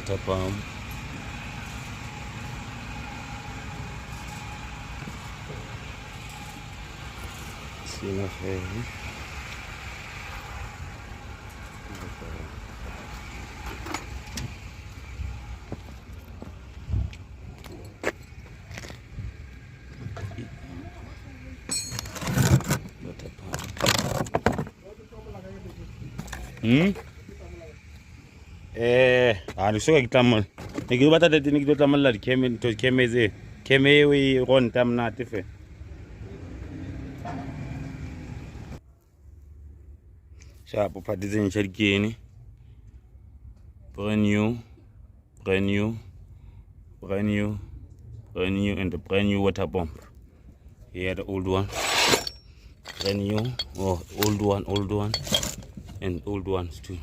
water pump. Sina ferry. Nisuka kitlamal. Nikibata tete nikitlamal la keme to kemeze. Keme we ron tam na tife. Shapo patizeni sharikeni. Brand new, and the brand new water pump. Here the old one. Brand new, old one, and old ones too.